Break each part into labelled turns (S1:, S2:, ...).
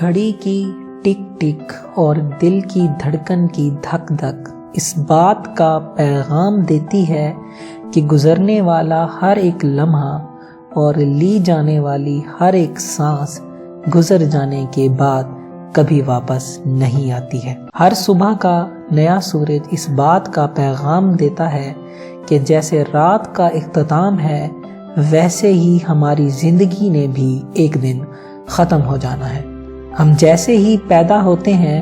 S1: گھڑی کی ٹک ٹک اور دل کی دھڑکن کی دھک دھک اس بات کا پیغام دیتی ہے کہ گزرنے والا ہر ایک لمحہ اور لی جانے والی ہر ایک سانس گزر جانے کے بعد کبھی واپس نہیں آتی ہے۔ ہر صبح کا نیا سورج اس بات کا پیغام دیتا ہے کہ جیسے رات کا اختتام ہے ویسے ہی ہماری زندگی نے بھی ایک دن ختم ہو جانا ہے۔ ہم جیسے ہی پیدا ہوتے ہیں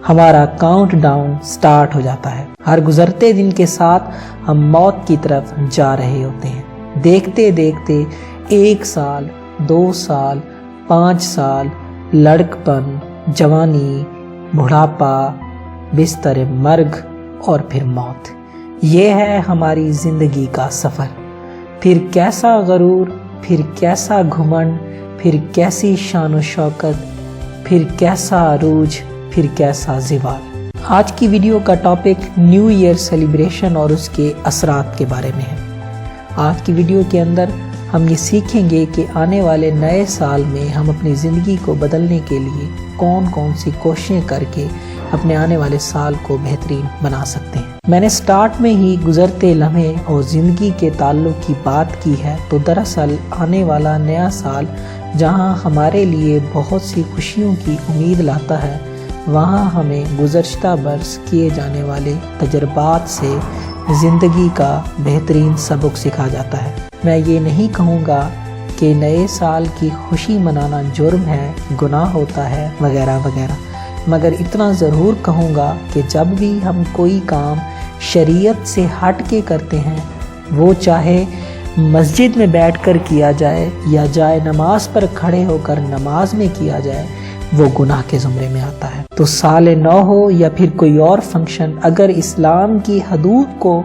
S1: ہمارا کاؤنٹ ڈاؤن سٹارٹ ہو جاتا ہے۔ ہر گزرتے دن کے ساتھ ہم موت کی طرف جا رہے ہوتے ہیں۔ دیکھتے دیکھتے 1 سال، 2 سال، 5 سال، لڑکپن، جوانی، بڑھاپا، بستر مرگ اور پھر موت، یہ ہے ہماری زندگی کا سفر۔ پھر کیسا غرور، پھر کیسا گھمنڈ، پھر کیسی شان و شوکت، پھر کیسا عروج، پھر کیسا زوال۔ آج کی ویڈیو کا ٹاپک نیو ایئر سیلیبریشن اور اس کے اثرات کے بارے میں ہے۔ آج کی ویڈیو کے اندر ہم یہ سیکھیں گے کہ آنے والے نئے سال میں ہم اپنی زندگی کو بدلنے کے لیے کون کون سی کوششیں کر کے اپنے آنے والے سال کو بہترین بنا سکتے ہیں۔ میں نے سٹارٹ میں ہی گزرتے لمحے اور زندگی کے تعلق کی بات کی ہے، تو دراصل آنے والا نیا سال جہاں ہمارے لیے بہت سی خوشیوں کی امید لاتا ہے، وہاں ہمیں گزشتہ برس کیے جانے والے تجربات سے زندگی کا بہترین سبق سکھا جاتا ہے۔ میں یہ نہیں کہوں گا کہ نئے سال کی خوشی منانا جرم ہے، گناہ ہوتا ہے وغیرہ وغیرہ، مگر اتنا ضرور کہوں گا کہ جب بھی ہم کوئی کام شریعت سے ہٹ کے کرتے ہیں، وہ چاہے مسجد میں بیٹھ کر کیا جائے یا جائے نماز پر کھڑے ہو کر نماز میں کیا جائے، وہ گناہ کے زمرے میں آتا ہے۔ تو سال نو ہو یا پھر کوئی اور فنکشن، اگر اسلام کی حدود کو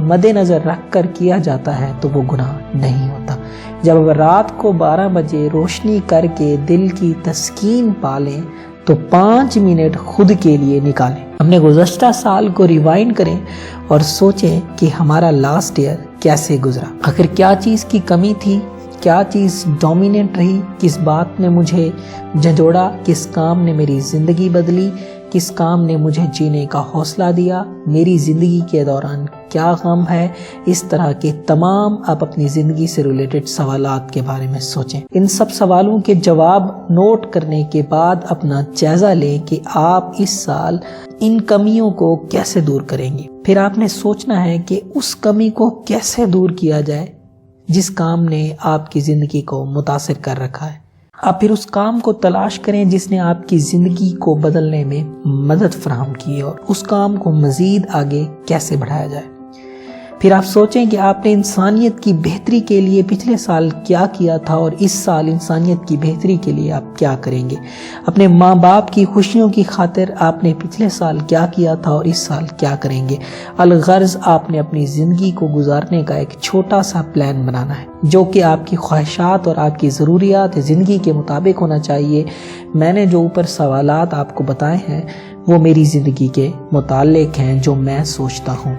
S1: مد نظر رکھ کر کیا جاتا ہے تو وہ گناہ نہیں ہوتا۔ جب رات کو 12 بجے روشنی کر کے دل کی تسکین پالیں تو 5 منٹ خود کے لیے نکالیں۔ ہم نے گزشتہ سال کو ریوائنڈ کریں اور سوچیں کہ ہمارا لاسٹ ایئر کیسے گزرا، آخر کیا چیز کی کمی تھی، کیا چیز ڈومیننٹ رہی، کس بات نے مجھے جھنجھوڑا، کس کام نے میری زندگی بدلی، کس کام نے مجھے جینے کا حوصلہ دیا، میری زندگی کے دوران کیا غم ہے۔ اس طرح کے تمام آپ اپنی زندگی سے ریلیٹڈ سوالات کے بارے میں سوچیں۔ ان سب سوالوں کے جواب نوٹ کرنے کے بعد اپنا جائزہ لیں کہ آپ اس سال ان کمیوں کو کیسے دور کریں گے۔ پھر آپ نے سوچنا ہے کہ اس کمی کو کیسے دور کیا جائے جس کام نے آپ کی زندگی کو متاثر کر رکھا ہے۔ آپ پھر اس کام کو تلاش کریں جس نے آپ کی زندگی کو بدلنے میں مدد فراہم کی اور اس کام کو مزید آگے کیسے بڑھایا جائے۔ پھر آپ سوچیں کہ آپ نے انسانیت کی بہتری کے لیے پچھلے سال کیا کیا تھا اور اس سال انسانیت کی بہتری کے لیے آپ کیا کریں گے۔ اپنے ماں باپ کی خوشیوں کی خاطر آپ نے پچھلے سال کیا کیا تھا اور اس سال کیا کریں گے۔ الغرض آپ نے اپنی زندگی کو گزارنے کا ایک چھوٹا سا پلان بنانا ہے جو کہ آپ کی خواہشات اور آپ کی ضروریات زندگی کے مطابق ہونا چاہیے۔ میں نے جو اوپر سوالات آپ کو بتائے ہیں وہ میری زندگی کے متعلق ہیں، جو میں سوچتا ہوں۔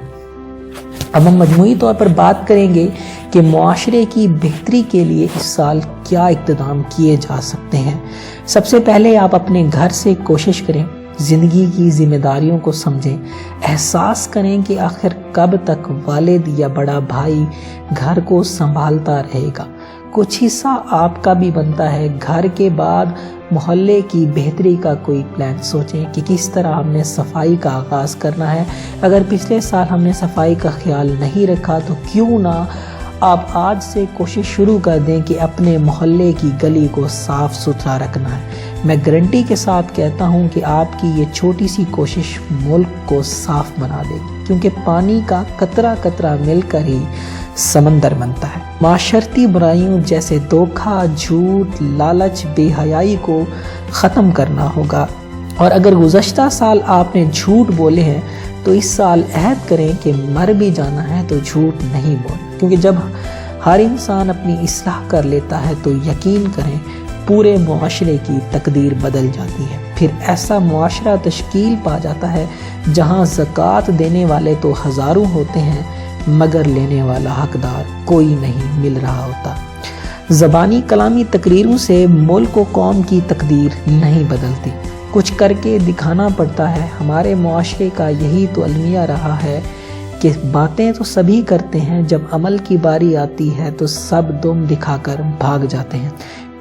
S1: اب ہم مجموعی طور پر بات کریں گے کہ معاشرے کی بہتری کے لیے اس سال کیا اقدام کیے جا سکتے ہیں۔ سب سے پہلے آپ اپنے گھر سے کوشش کریں، زندگی کی ذمہ داریوں کو سمجھیں، احساس کریں کہ آخر کب تک والد یا بڑا بھائی گھر کو سنبھالتا رہے گا۔ کچھ حصہ آپ کا بھی بنتا ہے۔ گھر کے بعد محلے کی بہتری کا کوئی پلان سوچیں کہ کس طرح ہم نے صفائی کا آغاز کرنا ہے۔ اگر پچھلے سال ہم نے صفائی کا خیال نہیں رکھا تو کیوں نہ آپ آج سے کوشش شروع کر دیں کہ اپنے محلے کی گلی کو صاف ستھرا رکھنا ہے۔ میں گارنٹی کے ساتھ کہتا ہوں کہ آپ کی یہ چھوٹی سی کوشش ملک کو صاف بنا دے گی، کیونکہ پانی کا قطرہ قطرہ مل کر ہی سمندر بنتا ہے۔ معاشرتی برائیوں جیسے دھوکہ، جھوٹ، لالچ، بے حیائی کو ختم کرنا ہوگا۔ اور اگر گزشتہ سال آپ نے جھوٹ بولے ہیں تو اس سال عہد کریں کہ مر بھی جانا ہے تو جھوٹ نہیں بولیں، کیونکہ جب ہر انسان اپنی اصلاح کر لیتا ہے تو یقین کریں پورے معاشرے کی تقدیر بدل جاتی ہے۔ پھر ایسا معاشرہ تشکیل پا جاتا ہے جہاں زکوٰۃ دینے والے تو ہزاروں ہوتے ہیں مگر لینے والا حقدار کوئی نہیں مل رہا ہوتا۔ زبانی کلامی تقریروں سے ملک و قوم کی تقدیر نہیں بدلتی، کچھ کر کے دکھانا پڑتا ہے۔ ہمارے معاشرے کا یہی تو المیہ رہا ہے کہ باتیں تو سبھی کرتے ہیں، جب عمل کی باری آتی ہے تو سب دم دکھا کر بھاگ جاتے ہیں۔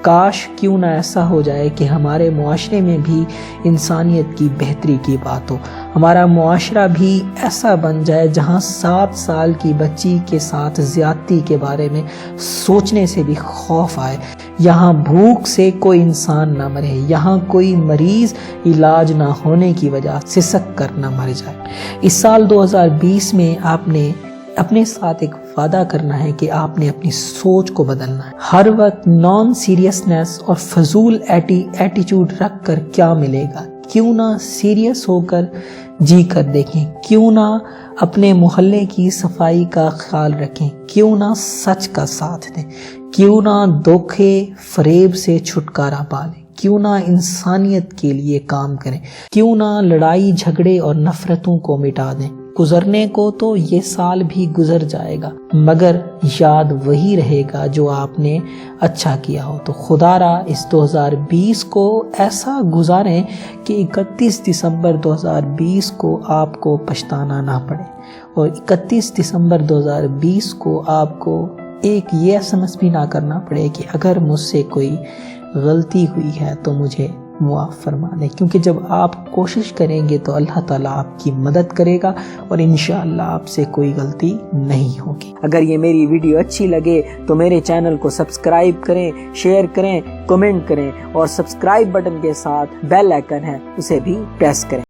S1: کاش کیوں نہ ایسا ہو جائے کہ ہمارے معاشرے میں بھی انسانیت کی بہتری کی بات ہو، ہمارا معاشرہ بھی ایسا بن جائے جہاں 7 سال کی بچی کے ساتھ زیادتی کے بارے میں سوچنے سے بھی خوف آئے، یہاں بھوک سے کوئی انسان نہ مرے، یہاں کوئی مریض علاج نہ ہونے کی وجہ سے سک کر نہ مر جائے۔ اس سال 2020 میں آپ نے اپنے ساتھ ایک وعدہ کرنا ہے کہ آپ نے اپنی سوچ کو بدلنا ہے۔ ہر وقت نان سیریسنس اور فضول ایٹیچیوڈ رکھ کر کیا ملے گا؟ کیوں نہ سیریس ہو کر جی کر دیکھیں، کیوں نہ اپنے محلے کی صفائی کا خیال رکھیں، کیوں نہ سچ کا ساتھ دیں، کیوں نہ دھوکے فریب سے چھٹکارا پالیں، کیوں نہ انسانیت کے لیے کام کریں، کیوں نہ لڑائی جھگڑے اور نفرتوں کو مٹا دیں۔ گزرنے کو تو یہ سال بھی گزر جائے گا، مگر یاد وہی رہے گا جو آپ نے اچھا کیا ہو۔ تو خدا را اس 2020 کو ایسا گزاریں کہ 31 دسمبر 2020 کو آپ کو پچھتانا نہ پڑے، اور 31 دسمبر 2020 کو آپ کو ایک یہ SMS بھی نہ کرنا پڑے کہ اگر مجھ سے کوئی غلطی ہوئی ہے تو مجھے معاف فرما دیں، کیونکہ جب آپ کوشش کریں گے تو اللہ تعالیٰ آپ کی مدد کرے گا اور انشاءاللہ آپ سے کوئی غلطی نہیں ہوگی۔ اگر یہ میری ویڈیو اچھی لگے تو میرے چینل کو سبسکرائب کریں، شیئر کریں، کمنٹ کریں، اور سبسکرائب بٹن کے ساتھ بیل آئیکن ہے اسے بھی پریس کریں۔